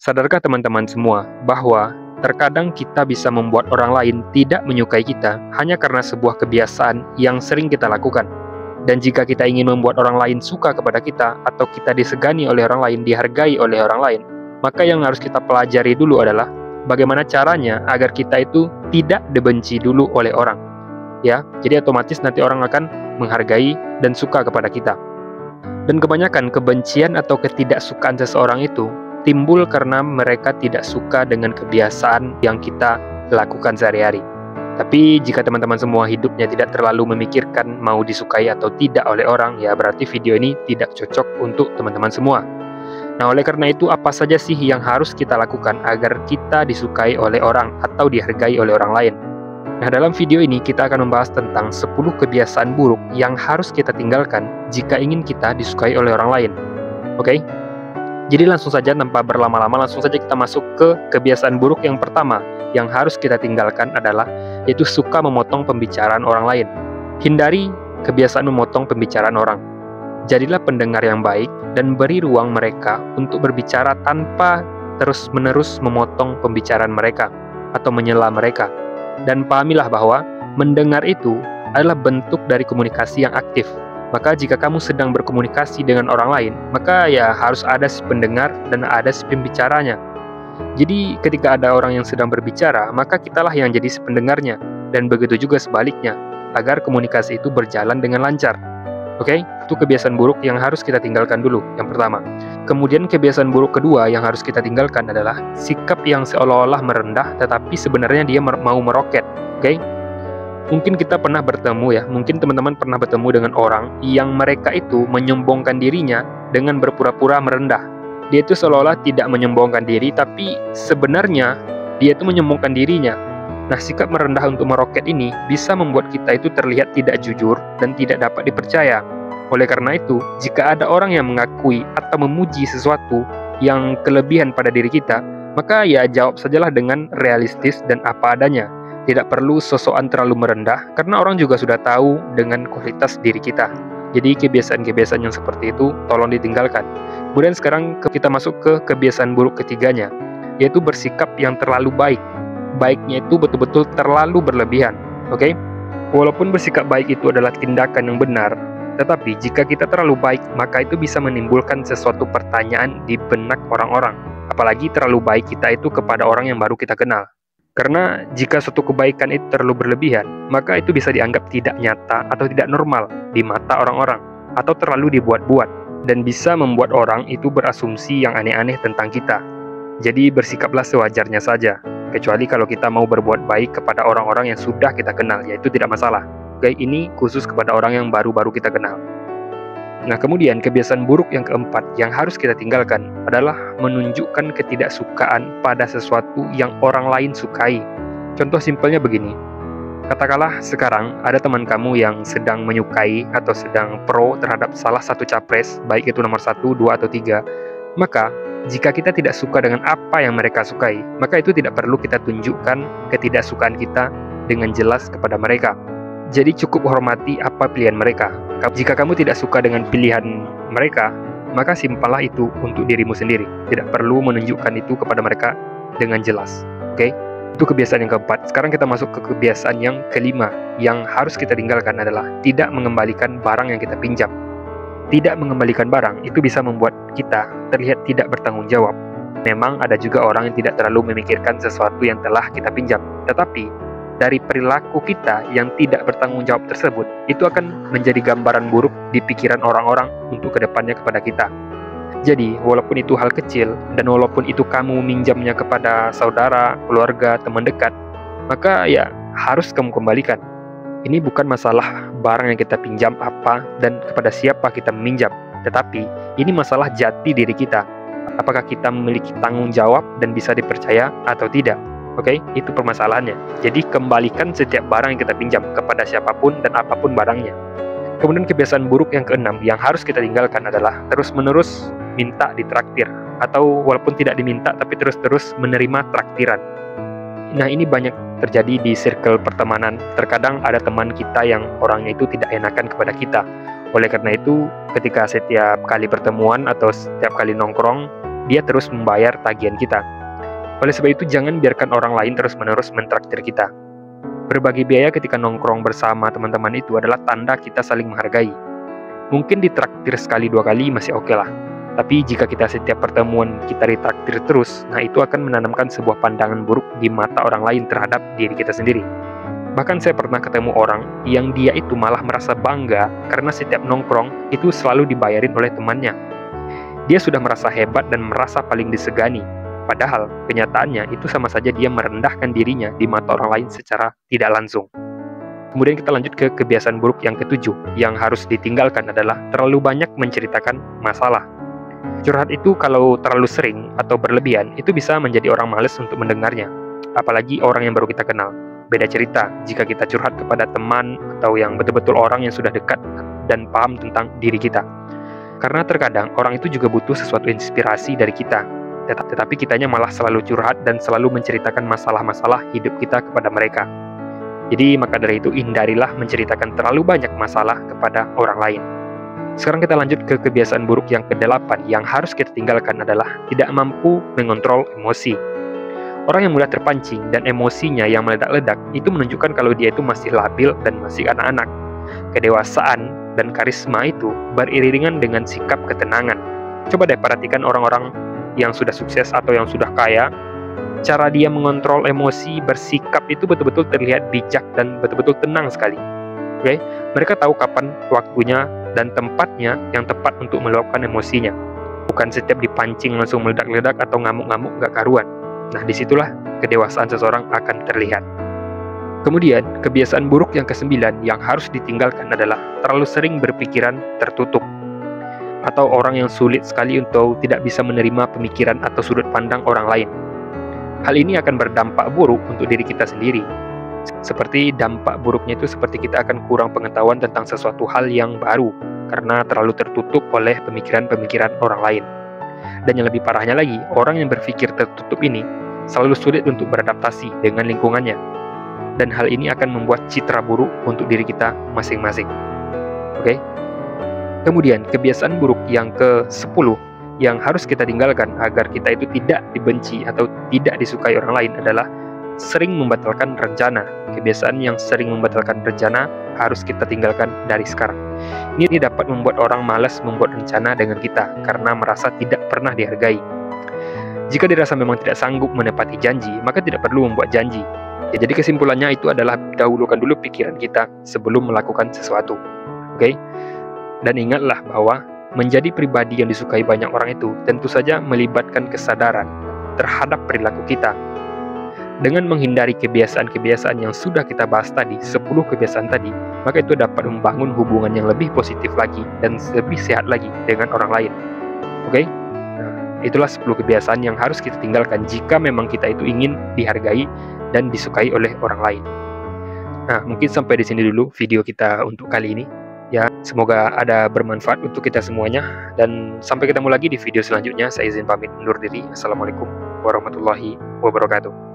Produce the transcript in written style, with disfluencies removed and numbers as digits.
Sadarkah teman-teman semua bahwa terkadang kita bisa membuat orang lain tidak menyukai kita hanya karena sebuah kebiasaan yang sering kita lakukan? Dan jika kita ingin membuat orang lain suka kepada kita, atau kita disegani oleh orang lain, dihargai oleh orang lain, maka yang harus kita pelajari dulu adalah bagaimana caranya agar kita itu tidak dibenci dulu oleh orang. Ya, jadi otomatis nanti orang akan menghargai dan suka kepada kita. Dan kebanyakan kebencian atau ketidaksukaan seseorang itu timbul karena mereka tidak suka dengan kebiasaan yang kita lakukan sehari-hari. Tapi jika teman-teman semua hidupnya tidak terlalu memikirkan mau disukai atau tidak oleh orang, ya berarti video ini tidak cocok untuk teman-teman semua. Nah, oleh karena itu, apa saja sih yang harus kita lakukan agar kita disukai oleh orang atau dihargai oleh orang lain? Nah, dalam video ini kita akan membahas tentang 10 kebiasaan buruk yang harus kita tinggalkan jika ingin kita disukai oleh orang lain. Oke? Jadi langsung saja tanpa berlama-lama, langsung saja kita masuk ke kebiasaan buruk yang pertama yang harus kita tinggalkan adalah yaitu suka memotong pembicaraan orang lain. Hindari kebiasaan memotong pembicaraan orang. Jadilah pendengar yang baik dan beri ruang mereka untuk berbicara tanpa terus-menerus memotong pembicaraan mereka atau menyela mereka. Dan pahamilah bahwa mendengar itu adalah bentuk dari komunikasi yang aktif. Maka jika kamu sedang berkomunikasi dengan orang lain, maka ya harus ada si pendengar dan ada si pembicaranya. Jadi ketika ada orang yang sedang berbicara, maka kitalah yang jadi si pendengarnya. Dan begitu juga sebaliknya, agar komunikasi itu berjalan dengan lancar. Oke, itu kebiasaan buruk yang harus kita tinggalkan dulu, yang pertama. Kemudian kebiasaan buruk kedua yang harus kita tinggalkan adalah sikap yang seolah-olah merendah, tetapi sebenarnya dia mau meroket. Oke? Mungkin kita pernah bertemu ya, mungkin teman-teman pernah bertemu dengan orang yang mereka itu menyombongkan dirinya dengan berpura-pura merendah. Dia itu seolah-olah tidak menyombongkan diri, tapi sebenarnya dia itu menyombongkan dirinya. Nah, sikap merendah untuk meroket ini bisa membuat kita itu terlihat tidak jujur dan tidak dapat dipercaya. Oleh karena itu, jika ada orang yang mengakui atau memuji sesuatu yang kelebihan pada diri kita, maka ya jawab sajalah dengan realistis dan apa adanya. Tidak perlu sosokan terlalu merendah, karena orang juga sudah tahu dengan kualitas diri kita. Jadi kebiasaan-kebiasaan yang seperti itu tolong ditinggalkan. Kemudian sekarang kita masuk ke kebiasaan buruk ketiganya, yaitu bersikap yang terlalu baik. Baiknya itu betul-betul terlalu berlebihan. Oke? Walaupun bersikap baik itu adalah tindakan yang benar, tetapi jika kita terlalu baik, maka itu bisa menimbulkan sesuatu pertanyaan di benak orang-orang. Apalagi terlalu baik kita itu kepada orang yang baru kita kenal. Karena jika suatu kebaikan itu terlalu berlebihan, maka itu bisa dianggap tidak nyata atau tidak normal di mata orang-orang, atau terlalu dibuat-buat, dan bisa membuat orang itu berasumsi yang aneh-aneh tentang kita. Jadi bersikaplah sewajarnya saja, kecuali kalau kita mau berbuat baik kepada orang-orang yang sudah kita kenal, yaitu tidak masalah. Oke, ini khusus kepada orang yang baru-baru kita kenal. Nah, kemudian kebiasaan buruk yang keempat yang harus kita tinggalkan adalah menunjukkan ketidaksukaan pada sesuatu yang orang lain sukai. Contoh simpelnya begini. Katakanlah sekarang ada teman kamu yang sedang menyukai atau sedang pro terhadap salah satu capres, baik itu nomor 1, 2, atau 3. Maka, jika kita tidak suka dengan apa yang mereka sukai, maka itu tidak perlu kita tunjukkan ketidaksukaan kita dengan jelas kepada mereka. Jadi cukup hormati apa pilihan mereka. Jika kamu tidak suka dengan pilihan mereka, maka simpanlah itu untuk dirimu sendiri. Tidak perlu menunjukkan itu kepada mereka dengan jelas. Oke? Itu kebiasaan yang keempat. Sekarang kita masuk ke kebiasaan yang kelima. Yang harus kita tinggalkan adalah tidak mengembalikan barang yang kita pinjam. Tidak mengembalikan barang itu bisa membuat kita terlihat tidak bertanggung jawab. Memang ada juga orang yang tidak terlalu memikirkan sesuatu yang telah kita pinjam. Tetapi dari perilaku kita yang tidak bertanggung jawab tersebut, itu akan menjadi gambaran buruk di pikiran orang-orang untuk kedepannya kepada kita. Jadi, walaupun itu hal kecil, dan walaupun itu kamu minjamnya kepada saudara, keluarga, teman dekat, maka ya harus kamu kembalikan. Ini bukan masalah barang yang kita pinjam apa dan kepada siapa kita meminjam, tetapi ini masalah jati diri kita. Apakah kita memiliki tanggung jawab dan bisa dipercaya atau tidak? Oke, itu permasalahannya. Jadi kembalikan setiap barang yang kita pinjam kepada siapapun dan apapun barangnya. Kemudian kebiasaan buruk yang keenam yang harus kita tinggalkan adalah terus-menerus minta ditraktir, atau walaupun tidak diminta tapi terus-terus menerima traktiran. Nah, ini banyak terjadi di circle pertemanan. Terkadang ada teman kita yang orangnya itu tidak enakan kepada kita. Oleh karena itu, ketika setiap kali pertemuan atau setiap kali nongkrong, dia terus membayar tagihan kita. Oleh sebab itu, jangan biarkan orang lain terus-menerus mentraktir kita. Berbagi biaya ketika nongkrong bersama teman-teman itu adalah tanda kita saling menghargai. Mungkin ditraktir sekali dua kali masih oke lah. Tapi jika kita setiap pertemuan kita ditraktir terus, nah itu akan menanamkan sebuah pandangan buruk di mata orang lain terhadap diri kita sendiri. Bahkan saya pernah ketemu orang yang dia itu malah merasa bangga karena setiap nongkrong itu selalu dibayarin oleh temannya. Dia sudah merasa hebat dan merasa paling disegani. Padahal kenyataannya itu sama saja dia merendahkan dirinya di mata orang lain secara tidak langsung. Kemudian kita lanjut ke kebiasaan buruk yang ketujuh, yang harus ditinggalkan adalah terlalu banyak menceritakan masalah. Curhat itu kalau terlalu sering atau berlebihan, itu bisa menjadi orang malas untuk mendengarnya. Apalagi orang yang baru kita kenal. Beda cerita jika kita curhat kepada teman atau yang betul-betul orang yang sudah dekat dan paham tentang diri kita. Karena terkadang orang itu juga butuh sesuatu inspirasi dari kita. Tetapi kitanya malah selalu curhat dan selalu menceritakan masalah-masalah hidup kita kepada mereka. Jadi maka dari itu hindarilah menceritakan terlalu banyak masalah kepada orang lain. Sekarang kita lanjut ke kebiasaan buruk yang ke-8 yang harus kita tinggalkan adalah tidak mampu mengontrol emosi. Orang yang mudah terpancing dan emosinya yang meledak-ledak itu menunjukkan kalau dia itu masih labil dan masih anak-anak. Kedewasaan dan karisma itu beriringan dengan sikap ketenangan. Coba deh perhatikan orang-orang yang sudah sukses atau yang sudah kaya. Cara dia mengontrol emosi, bersikap itu betul-betul terlihat bijak dan betul-betul tenang sekali. Oke? Mereka tahu kapan waktunya dan tempatnya yang tepat untuk meluapkan emosinya. Bukan setiap dipancing langsung meledak-ledak atau ngamuk-ngamuk gak karuan. Nah, disitulah kedewasaan seseorang akan terlihat. Kemudian, kebiasaan buruk yang ke-9 yang harus ditinggalkan adalah terlalu sering berpikiran tertutup. Atau orang yang sulit sekali untuk tidak bisa menerima pemikiran atau sudut pandang orang lain. Hal ini akan berdampak buruk untuk diri kita sendiri. Seperti dampak buruknya itu seperti kita akan kurang pengetahuan tentang sesuatu hal yang baru karena terlalu tertutup oleh pemikiran-pemikiran orang lain. Dan yang lebih parahnya lagi, orang yang berpikir tertutup ini selalu sulit untuk beradaptasi dengan lingkungannya. Dan hal ini akan membuat citra buruk untuk diri kita masing-masing. Oke? Kemudian, kebiasaan buruk yang ke-10 yang harus kita tinggalkan agar kita itu tidak dibenci atau tidak disukai orang lain adalah sering membatalkan rencana. Kebiasaan yang sering membatalkan rencana harus kita tinggalkan dari sekarang. Ini dapat membuat orang malas membuat rencana dengan kita karena merasa tidak pernah dihargai. Jika dirasa memang tidak sanggup menepati janji, maka tidak perlu membuat janji. Ya, jadi kesimpulannya itu adalah dahulukan dulu pikiran kita sebelum melakukan sesuatu. Oke? Dan ingatlah bahwa menjadi pribadi yang disukai banyak orang itu tentu saja melibatkan kesadaran terhadap perilaku kita. Dengan menghindari kebiasaan-kebiasaan yang sudah kita bahas tadi, 10 kebiasaan tadi, maka itu dapat membangun hubungan yang lebih positif lagi dan lebih sehat lagi dengan orang lain. Oke? Nah, itulah 10 kebiasaan yang harus kita tinggalkan jika memang kita itu ingin dihargai dan disukai oleh orang lain. Nah, mungkin sampai di sini dulu video kita untuk kali ini. Ya, semoga ada bermanfaat untuk kita semuanya. Dan sampai ketemu lagi di video selanjutnya. Saya izin pamit undur diri. Assalamualaikum warahmatullahi wabarakatuh.